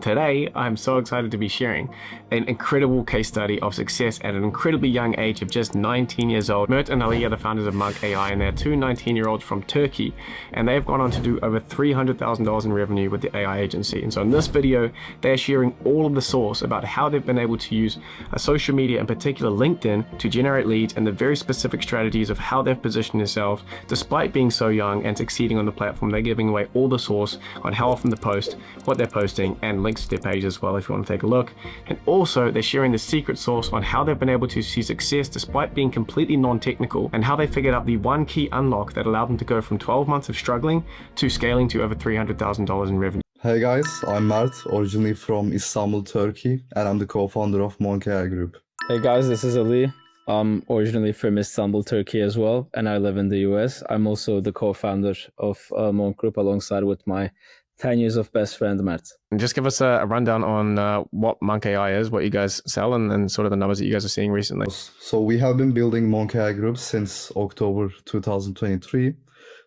Today, I'm so excited to be sharing an incredible case study of success at an incredibly young age of just 19 years old. Mert and Ali are the founders of Monk AI, and they're two 19-year-olds from Turkey, and they've gone on to do over $300,000 in revenue with the AI agency. And so in this video, they're sharing all of the source about how they've been able to use social media, in particular LinkedIn, to generate leads, and the very specific strategies of how they've positioned themselves despite being so young and succeeding on the platform. They're giving away all the source on how often to post, what they're posting, and links to their page as well if you want to take a look. And also they're sharing the secret sauce on how they've been able to see success despite being completely non-technical, and how they figured out the one key unlock that allowed them to go from 12 months of struggling to scaling to over $300,000 in revenue. Hey guys, I'm Mert, originally from Istanbul, Turkey, and I'm the co-founder of Monk AI Group. Hey guys, this is Ali. I'm originally from Istanbul, Turkey as well, and I live in the US. I'm also the co-founder of Monk Group alongside with my 10 years of best friend, Mert. And just give us a rundown on what Monk AI is, what you guys sell, and sort of the numbers that you guys are seeing recently. So we have been building Monk AI Group since October 2023.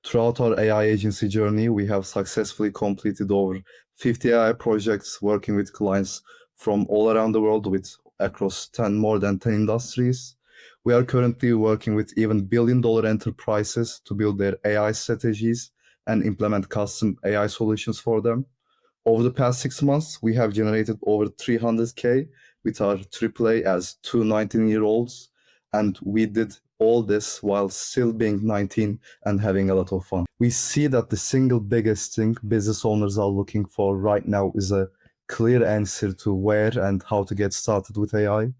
Throughout our AI agency journey, we have successfully completed over 50 AI projects working with clients from all around the world with across more than 10 industries. We are currently working with even billion-dollar enterprises to build their AI strategies and implement custom AI solutions for them. Over the past 6 months, we have generated over 300K with our AAA as two 19-year-olds, and we did all this while still being 19 and having a lot of fun. We see that the single biggest thing business owners are looking for right now is a clear answer to where and how to get started with AI.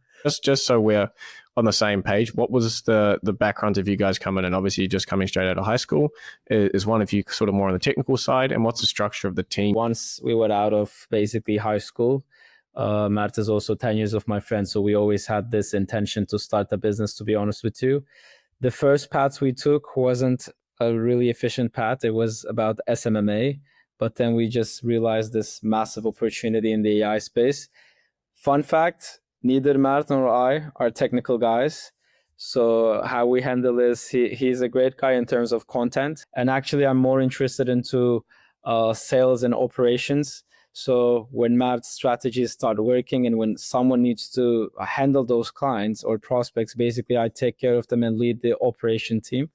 Just so we're on the same page, what was the background of you guys coming in? Obviously, just coming straight out of high school. Is one of you sort of more on the technical side? And what's the structure of the team? Once we were out of basically high school, Mert is also 10 years of my friend, so we always had this intention to start a business, to be honest with you. The first path we took wasn't a really efficient path. It was about SMMA, but then we just realized this massive opportunity in the AI space. Fun fact, neither Mert nor I are technical guys. So how we handle this, he's a great guy in terms of content. And actually, I'm more interested into sales and operations. So when Mert's strategies start working and when someone needs to handle those clients or prospects, basically I take care of them and lead the operation team.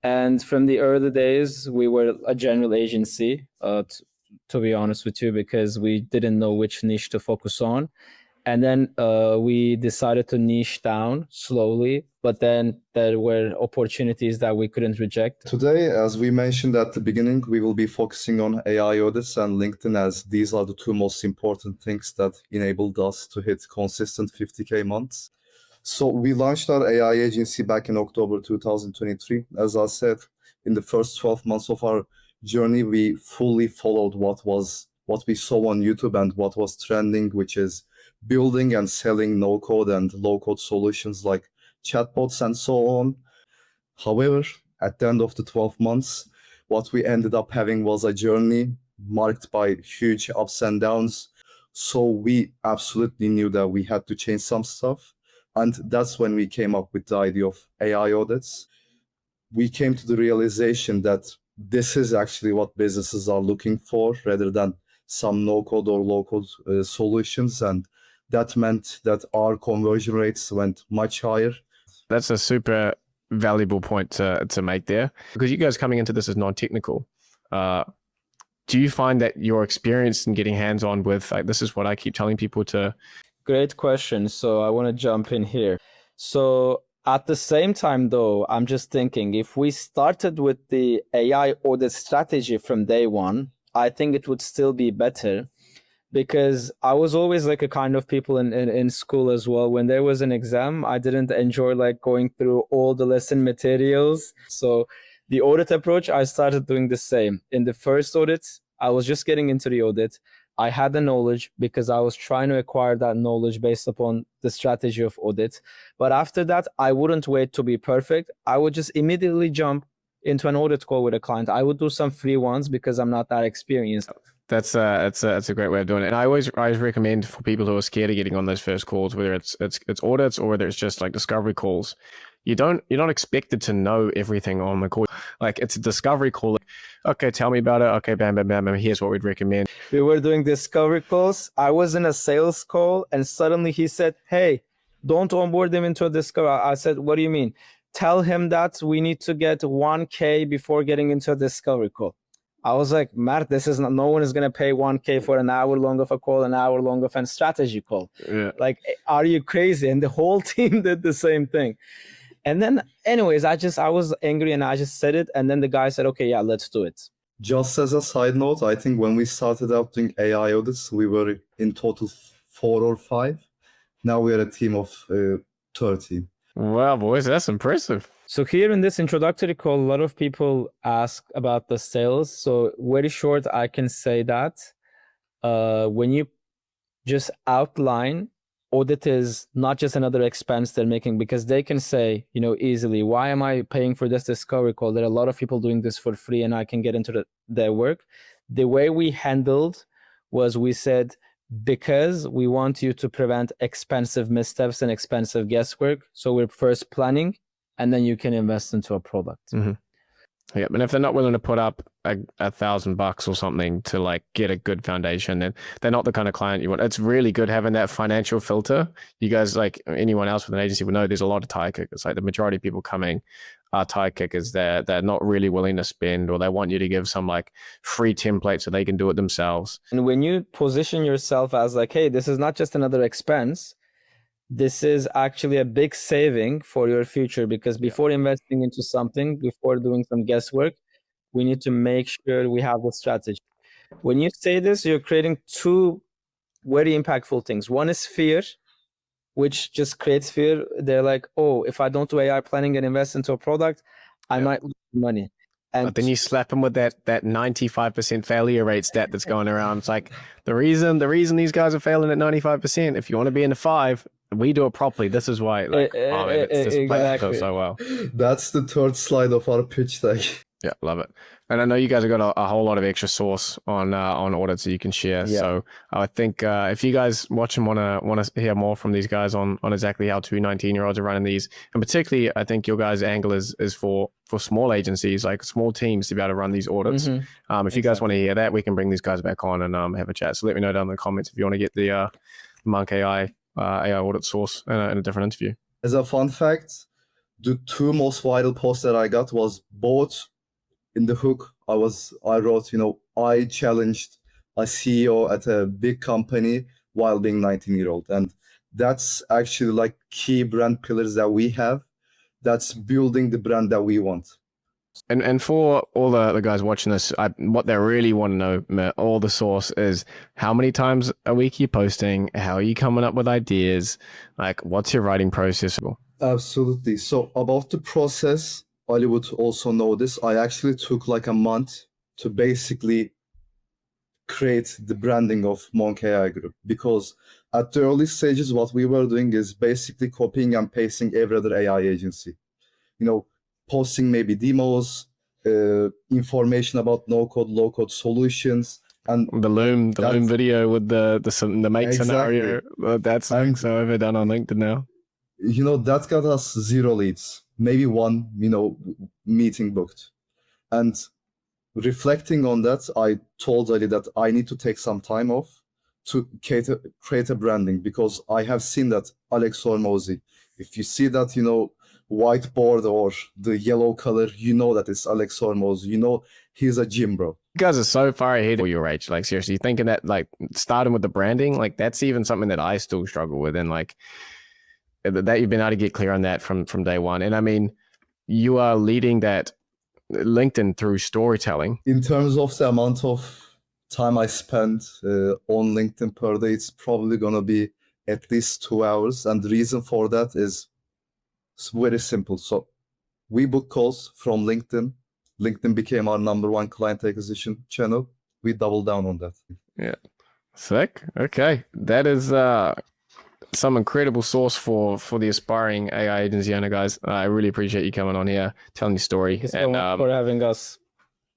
And from the early days, we were a general agency, to be honest with you, because we didn't know which niche to focus on. And then we decided to niche down slowly, but then there were opportunities that we couldn't reject. Today, as we mentioned at the beginning, we will be focusing on AI audits and LinkedIn, as these are the two most important things that enabled us to hit consistent 50K months. So we launched our AI agency back in October 2023. As I said, in the first 12 months of our journey, we fully followed what we saw on YouTube and what was trending, which is building and selling no-code and low-code solutions like chatbots and so on. However, at the end of the 12 months, what we ended up having was a journey marked by huge ups and downs. So we absolutely knew that we had to change some stuff. And that's when we came up with the idea of AI audits. We came to the realization that this is actually what businesses are looking for rather than some no-code or low-code solutions. And that meant that our conversion rates went much higher. That's a super valuable point to make there, because you guys coming into this as non-technical. Do you find that you're experienced in getting hands-on with, like, this is what I keep telling people to? Great question. So I want to jump in here. So at the same time, though, I'm just thinking if we started with the AI audit strategy from day one, I think it would still be better, because I was always like a kind of people in school as well. When there was an exam, I didn't enjoy like going through all the lesson materials. So the audit approach, I started doing the same. In the first audit, I was just getting into the audit. I had the knowledge because I was trying to acquire that knowledge based upon the strategy of audit. But after that, I wouldn't wait to be perfect. I would just immediately jump into an audit call with a client. I would do some free ones because I'm not that experienced. That's a great way of doing it. And I always recommend for people who are scared of getting on those first calls, whether it's audits or whether it's just like discovery calls, you're not expected to know everything on the call. Like, it's a discovery call. Okay, tell me about it. Okay, bam, bam, bam, bam. Here's what we'd recommend. We were doing discovery calls. I was in a sales call, and suddenly he said, "Hey, don't onboard him into a discovery." I said, "What do you mean?" Tell him that we need to get 1K before getting into a discovery call. I was like, Mert, this is not, no one is going to pay 1K for an hour long of a call, an hour long of a strategy call. Yeah. Like, are you crazy? And the whole team did the same thing. And then, anyways, I was angry and I just said it. And then the guy said, okay, yeah, let's do it. Just as a side note, I think when we started out doing AI audits, we were in total 4 or 5. Now we are a team of 30. Wow, boys, that's impressive. So here in this introductory call, a lot of people ask about the sales. So very short, I can say that when you just outline, audit is not just another expense they're making, because they can say, easily, why am I paying for this discovery call? There are a lot of people doing this for free and I can get into their work. The way we handled was we said, because we want you to prevent expensive missteps and expensive guesswork. So we're first planning, and then you can invest into a product. Mm-hmm. Yeah, and if they're not willing to put up $1,000 or something to like get a good foundation, then they're not the kind of client you want. It's really good having that financial filter. You guys, like anyone else with an agency would know, there's a lot of tire kickers. Like the majority of people coming are tire kickers. They're not really willing to spend, or they want you to give some like free template so they can do it themselves. And when you position yourself as like, hey, this is not just another expense, this is actually a big saving for your future, because before investing into something, before doing some guesswork, we need to make sure we have the strategy. When you say this, you're creating two very impactful things. One is fear, which just creates fear. They're like, oh, if I don't do AI planning and invest into a product, I might lose money. And but then you slap them with that 95% failure rate stat that's going around. It's like the reason these guys are failing at 95%. If you want to be in the 5, we do it properly. This is why. Like, it's just exactly. so well. That's the third slide of our pitch deck. Yeah, love it. And I know you guys have got a whole lot of extra source on audits that you can share. Yeah. So I think if you guys watch and want to hear more from these guys on exactly how 19-year-olds are running these, and particularly I think your guys' angle is for small agencies, like small teams, to be able to run these audits. Mm-hmm. If you guys want to hear that, we can bring these guys back on and have a chat. So let me know down in the comments if you want to get the Monk AI audit source in a different interview. As a fun fact, the 2 most viral posts that I got was both in the hook. I wrote, I challenged a CEO at a big company while being 19-year-old. And that's actually like key brand pillars that we have. That's building the brand that we want. And for all the guys watching this, what they really want to know, all the source is how many times a week you're posting, how are you coming up with ideas, like what's your writing process? Absolutely. So about the process, Ali would also know this. I actually took like a month to basically create the branding of Monk AI Group, because at the early stages, what we were doing is basically copying and pasting every other AI agency. Posting maybe demos, information about no-code, low-code solutions, and the Loom video with the mate scenario. That's something so overdone on LinkedIn now. That got us 0 leads, maybe 1, meeting booked. And reflecting on that, I told Ali that I need to take some time off to create a branding, because I have seen that Alex Hormozy. If you see that, whiteboard or the yellow color, that it's Alex Hormozy. He's a gym bro. You guys are so far ahead of your age. Like seriously, thinking that like starting with the branding, like that's even something that I still struggle with, and like that you've been able to get clear on that from day one. And I mean, you are leading that LinkedIn through storytelling. In terms of the amount of time I spend on LinkedIn per day, it's probably gonna be at least 2 hours. And the reason for that is very simple. So we book calls from LinkedIn. LinkedIn became our #1 client acquisition channel. We double down on that. Yeah. Sick. Okay. That is some incredible source for the aspiring AI agency owner, guys. I really appreciate you coming on here, telling your story. Thank you so much for having us.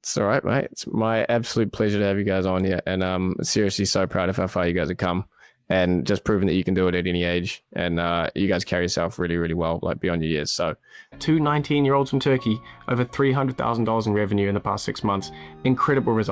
It's all right, mate. It's my absolute pleasure to have you guys on here. And I'm seriously so proud of how far you guys have come. and just proving that you can do it at any age. And you guys carry yourself really, really well, like beyond your years. So two 19-year-olds from Turkey, over $300,000 in revenue in the past 6 months. Incredible results.